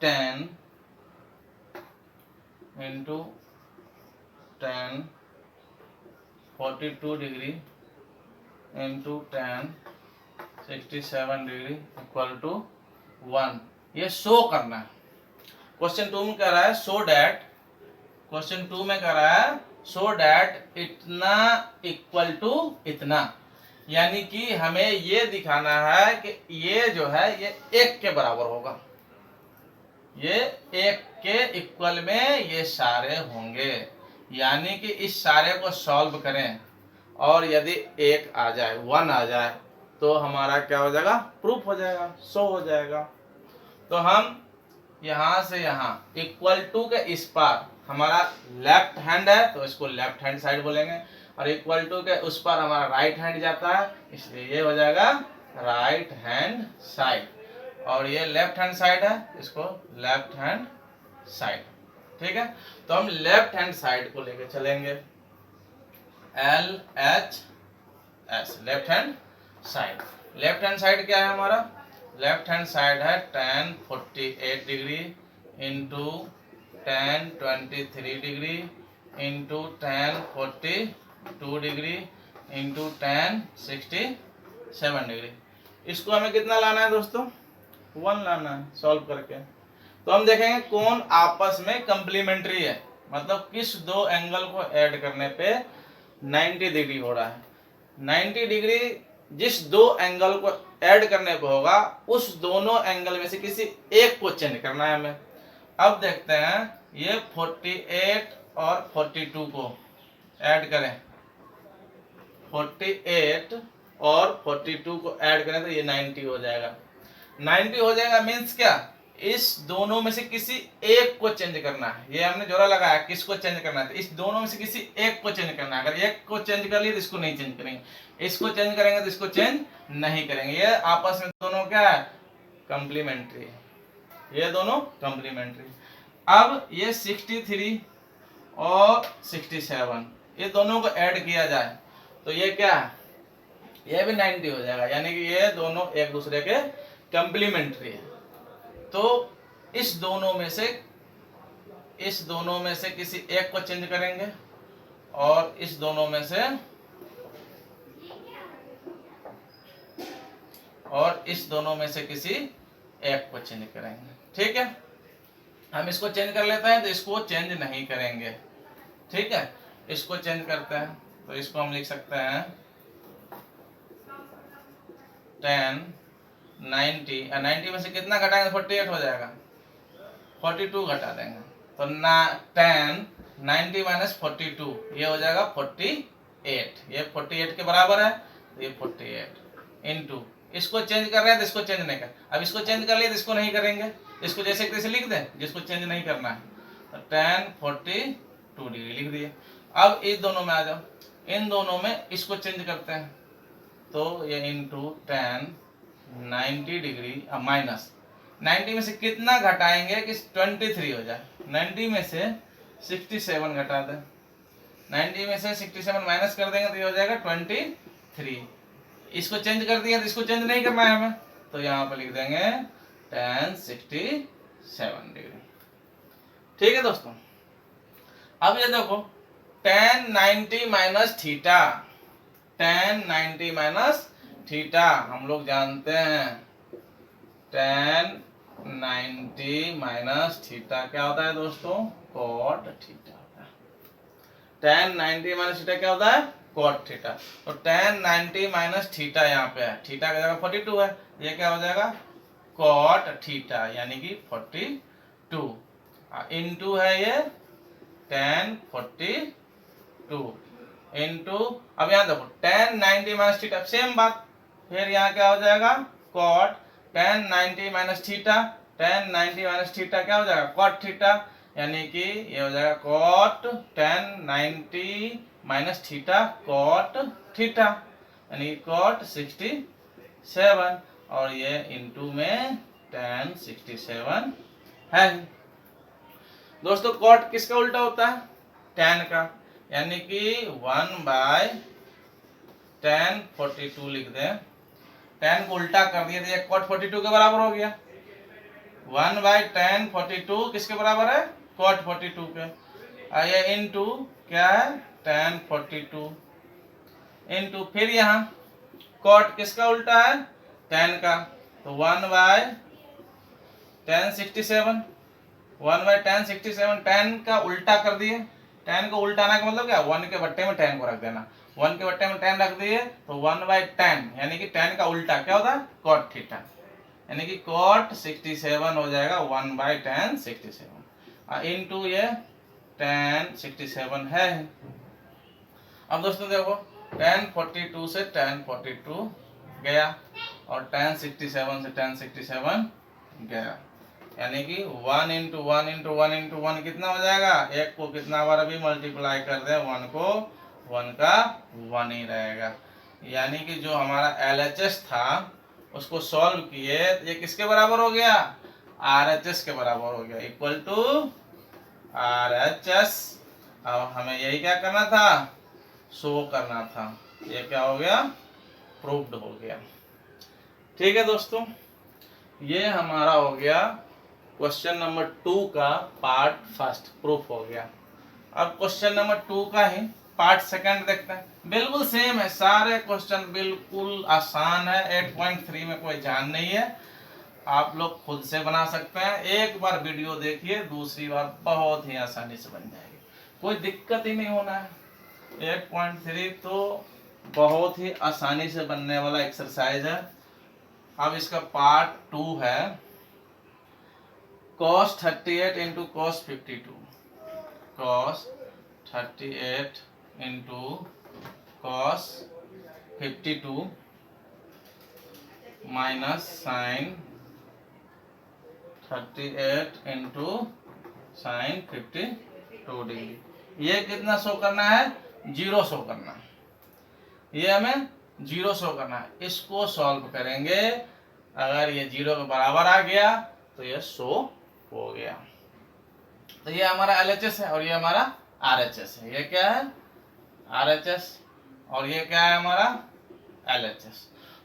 10 into 1042 degree into 1067 degree equal to 1। ये शो करना है। क्वेश्चन 2 में कह रहा है सो डैट, क्वेश्चन 2 में कह रहा है सो डैट इतना इक्वल टू इतना, यानी कि हमें ये दिखाना है कि ये जो है ये 1 के बराबर होगा, ये 1 के इक्वल में ये सारे होंगे। यानी कि इस सारे को सॉल्व करें और यदि 1 आ जाए 1 आ जाए तो हमारा क्या हो जाएगा? प्रूफ हो जाएगा, शो हो जाएगा। तो हम यहाँ से यहाँ इक्वल टू के इस पार हमारा लेफ्ट हैंड है तो इसको लेफ्ट हैंड साइड बोलेंगे, और इक्वल टू के उस पार हमारा राइट हैंड जाता है, इसलिए ये हो जाएगा राइट हैंड साइड, और ये लेफ्ट हैंड साइड है, इसको लेफ्ट हैंड साइड। ठीक है, तो हम लेफ्ट हैंड साइड को लेके चलेंगे, LHS left hand side. Left hand side क्या है हमारा? लेफ्ट हैंड साइड है 1048 degree into 1023 degree into 1042 degree into 1067 degree. इसको हमें कितना लाना है दोस्तों? 1 लाना है सॉल्व करके। तो हम देखेंगे कौन आपस में कंप्लीमेंट्री है, मतलब किस दो एंगल को ऐड करने पे 90 डिग्री हो रहा है। 90 डिग्री जिस दो एंगल को ऐड करने पे होगा उस दोनों एंगल में से किसी एक को चेंज करना है हमें। अब देखते हैं ये 48 और 42 को ऐड करें, 48 और 42 को ऐड करें तो ये 90 हो जाएगा। 90 हो जाएगा मीन्स क्या? इस दोनों में से किसी एक को चेंज करना है। ये हमने जोड़ा लगाया किसको चेंज करना है, तो इस दोनों में से किसी एक को चेंज करना है। अगर एक को चेंज कर लिए तो इसको नहीं चेंज करेंगे, इसको चेंज करेंगे तो इसको चेंज नहीं करेंगे। ये आपस में दोनों क्या है? कंप्लीमेंट्री है, ये दोनों कंप्लीमेंट्री। अब ये 63 और 67 ये दोनों को ऐड किया जाए तो ये क्या है? ये भी 90 हो जाएगा, यानी कि ये दोनों एक दूसरे के कंप्लीमेंट्री है। तो इस दोनों में से किसी एक को चेंज करेंगे और इस दोनों में से किसी एक को चेंज करेंगे। ठीक है, हम इसको चेंज कर लेते हैं तो इसको चेंज नहीं करेंगे। ठीक है, इसको चेंज करते हैं तो इसको हम लिख सकते हैं 10 90 में से कितना घटाएंगे 48 हो जाएगा, 42 घटा देंगे तो 10 90 माइनस 42 ये हो जाएगा 48, ये 48 के बराबर है, तो ये 48 इंटू इसको चेंज कर रहे हैं तो इसको चेंज नहीं कर, अब इसको चेंज कर लिए तो इसको नहीं करेंगे, इसको जैसे तैसे लिख दें, जिसको चेंज नहीं करना है तो 10 42 डिग्री लिख दिए। अब इस दोनों में आ जाओ, इन दोनों में इसको चेंज करते हैं तो ये इंटू 10 90 डिग्री माइनस 90 में से कितना घटाएंगे कि 23 हो जाए, 90 में से 67 घटा दें, 90 में से 67 माइनस कर देंगे तो ये हो जाएगा 23। इसको चेंज कर दिया तो इसको चेंज नहीं करना है हमें, तो यहाँ पर लिख देंगे 10 67 डिग्री। ठीक है दोस्तों, अब ये देखो 10 90 माइनस थीटा, 10 90 माइनस थीटा हम लोग जानते हैं 10 90 माइनस थीटा क्या होता है दोस्तों, कॉट थीटा होता है। 10 90 माइनस थीटा क्या होता है, कॉट थीटा। तो 10 90 माइनस थीटा यहाँ पे है, थीटा का जगह 42 है, ये क्या हो जाएगा कॉट थीटा यानी कि 42 इंटू है ये 10 42 इंटू, अब यहाँ देखो 10 90 माइनस थीटा सेम बात, फिर यहाँ क्या हो जाएगा cot 10 90 minus theta, 10 90 minus theta क्या हो जाएगा कॉट थीटा, यानी कि ये हो जाएगा cot 10 90 minus theta cot theta यानी कॉट 67, और ये इंटू में 10 67 है। दोस्तों कॉट किसका उल्टा होता है, tan का, यानी कि 1/10 42 लिख दें, tan को उल्टा कर दिया तो ये cot 42 के बराबर हो गया, 1/10 42 किसके बराबर है cot 42 के, ये इंटू क्या है tan 42 इंटू फिर यहाँ cot किसका उल्टा है tan का, तो 1/10 67 1/10 67 tan का उल्टा कर दिए, tan को उल्टाना का मतलब क्या 1 के बट्टे में tan को रख देना, 1 के बट्टे में tan रख दिए तो 1/10 यानी कि tan का उल्टा क्या होता है cot थीटा, यानी कि cot 67 हो जाएगा 1/10 67 इंटू ये tan 67 है। अब दोस्तों देखो tan 42 से tan 42 गया और tan 67 से tan 67 गया, यानी कि 1 इंटू 1 इंटू 1 इंटू 1 कितना हो जाएगा, एक को कितना बार अभी मल्टीप्लाई कर दे 1 को 1 का 1 ही रहेगा, यानी कि जो हमारा LHS था उसको सॉल्व किए तो ये किसके बराबर हो गया RHS के बराबर हो गया, इक्वल टू RHS। अब हमें यही क्या करना था शो करना था, ये क्या हो गया प्रूव्ड हो गया। ठीक है दोस्तों, ये हमारा हो गया क्वेश्चन नंबर 2 का पार्ट फर्स्ट प्रूफ हो गया। अब क्वेश्चन नंबर 2 का ही पार्ट सेकंड देखते हैं, बिल्कुल सेम है, सारे क्वेश्चन बिल्कुल आसान है, 8.3 में कोई जान नहीं है, आप लोग खुद से बना सकते हैं, एक बार वीडियो देखिए दूसरी बार बहुत ही आसानी से बन जाएगी, कोई दिक्कत ही नहीं होना है। 8.3 तो बहुत ही आसानी से बनने वाला एक्सरसाइज है। अब इसका पार्ट 2 है cos 38 into cos 52, cos 38 into cos 52 minus sin 38 into sin 52 degree, ये कितना शो करना है 0 शो करना है, ये हमें 0 शो करना है, इसको सॉल्व करेंगे, अगर ये 0 के बराबर आ गया तो ये शो हो गया। तो ये हमारा LHS है और ये हमारा RHS है, ये क्या है RHS और ये क्या है हमारा LHS।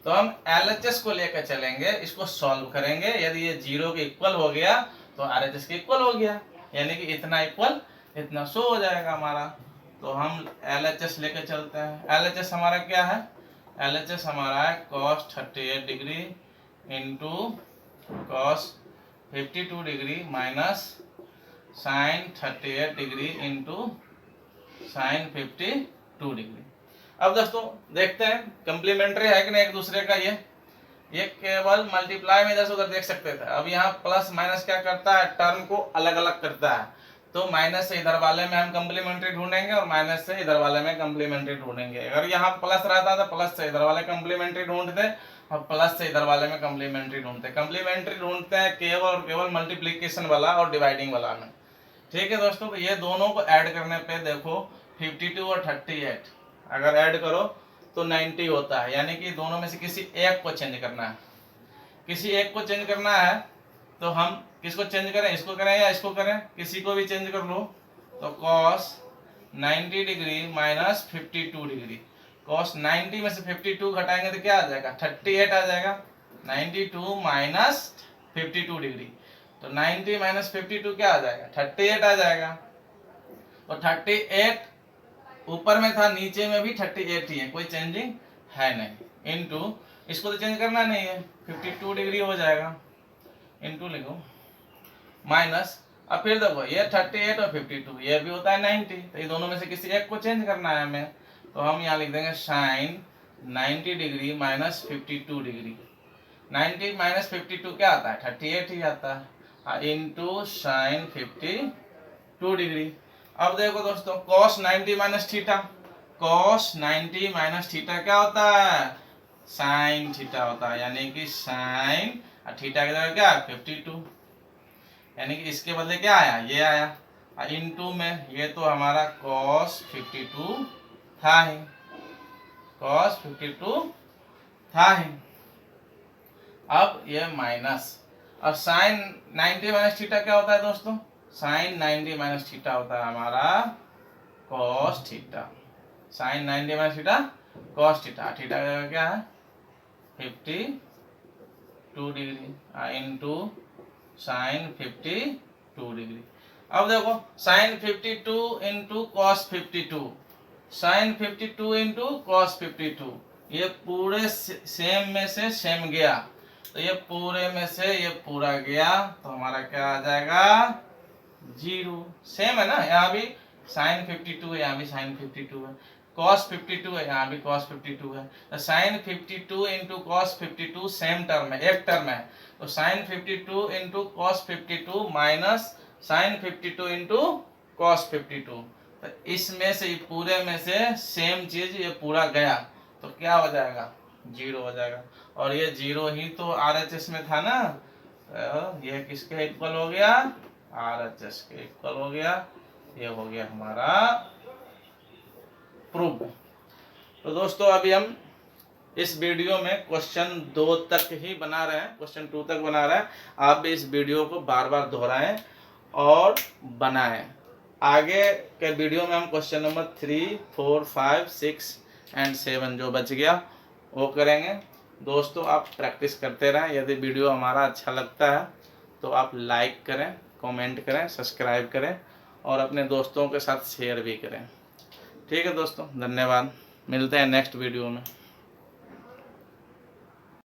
तो हम LHS को लेकर चलेंगे, इसको सॉल्व करेंगे। यदि ये 0 के इक्वल हो गया तो RHS के इक्वल हो गया, यानी कि इतना इक्वल इतना, सो हो जाएगा हमारा। तो हम LHS लेकर चलते हैं। LHS हमारा क्या है? LHS हमारा है cos 38 degree into cos 52 degree minus sin 38 degree into sin 52 degree. अब दोस्तों देखते हैं कंप्लीमेंट्री है कि नहीं एक दूसरे का। ये केवल मल्टीप्लाई में इधर से उधर देख सकते थे। अब यहाँ प्लस माइनस क्या करता है? टर्म को अलग अलग करता है। तो माइनस से इधर वाले में हम कंप्लीमेंट्री ढूंढेंगे और माइनस से इधर वाले में कंप्लीमेंट्री ढूंढेंगे। अगर यहाँ प्लस रहता तो प्लस से इधर वाले कंप्लीमेंट्री ढूंढते और प्लस से इधर वाले में कंप्लीमेंट्री ढूंढते। कंप्लीमेंट्री ढूंढते हैं केवल और केवल मल्टीप्लीकेशन वाला और डिवाइडिंग वाला में। ठीक है दोस्तों, तो ये दोनों को ऐड करने पे देखो 52 और 38 अगर ऐड करो तो 90 होता है, यानी कि दोनों में से किसी एक को चेंज करना है। किसी एक को चेंज करना है तो हम किसको चेंज करें? इसको करें या इसको करें? किसी को भी चेंज कर लो। तो cos 90 degree minus 52 degree. cos 90 में से 52 घटाएंगे तो क्या आ जाएगा? 38 आ जाएगा। 92 माइनस 52 डिग्री, तो 90 माइनस 52 क्या आ जाएगा? 38 आ जाएगा। और 38 ऊपर में था, नीचे में भी 38 ही है, कोई चेंजिंग है नहीं। इनटू इसको तो चेंज करना नहीं है, 52 डिग्री हो जाएगा। इनटू लिखो माइनस, अब फिर देखो ये 38 और 52 ये भी होता है 90, तो ये दोनों में से किसी एक को चेंज करना है हमें। तो हम यहाँ लिख देंगे sin 90 degree minus 52 degree. 90 minus 52 क्या आता है? 38 ही आता है, इनटू sin 52 डिग्री। अब देखो दोस्तों cos 90 minus theta, cos 90 minus theta क्या होता है? sin थीटा होता है, यानी कि sin थीटा की जगह क्या? 52, यानी कि इसके बदले क्या आया? ये आया। इनटू में ये तो हमारा cos 52 था ही, cos 52 था ही। अब ये माइनस, अब sin 90 माइनस थीटा क्या होता है दोस्तों? sin 90 माइनस थीटा होता है हमारा cos theta. sin 90 minus theta cos theta, theta का जगह क्या है? 52 डिग्री इनटू sin 52 डिग्री। अब देखो sin 52 into cos 52, sin 52 into cos 52, ये पूरे सेम में से सेम गया, तो ये पूरे में से ये पूरा गया, तो हमारा क्या आ जाएगा? 0। सेम है ना, यहाँ भी sin 52 है, यहाँ भी sin 52 है, cos 52 है, यहाँ भी cos 52 है। तो sin 52 into cos 52 same term है, एक टर्म है। तो sin 52 into cos 52 minus sin 52 into cos 52, तो इसमें से पूरे में से सेम चीज ये पूरा गया, तो क्या हो जाएगा? 0 हो जाएगा। और ये 0 ही तो RHS में था ना, तो ये किसके इक्वल हो गया? RHS के इक्वल हो गया। ये हो गया हमारा प्रूफ। तो दोस्तों अभी हम इस वीडियो में क्वेश्चन 2 तक ही बना रहे हैं, क्वेश्चन 2 तक बना रहे हैं। आप भी इस वीडियो को बार बार दोहराएं और बनाएं। आगे के वीडियो में हम क्वेश्चन नंबर 3, 4, 5, 6 एंड 7 जो बच गया वो करेंगे। दोस्तों आप प्रैक्टिस करते रहें। यदि वीडियो हमारा अच्छा लगता है तो आप लाइक करें, कमेंट करें, सब्सक्राइब करें और अपने दोस्तों के साथ शेयर भी करें। ठीक है दोस्तों, धन्यवाद। मिलते हैं नेक्स्ट वीडियो में।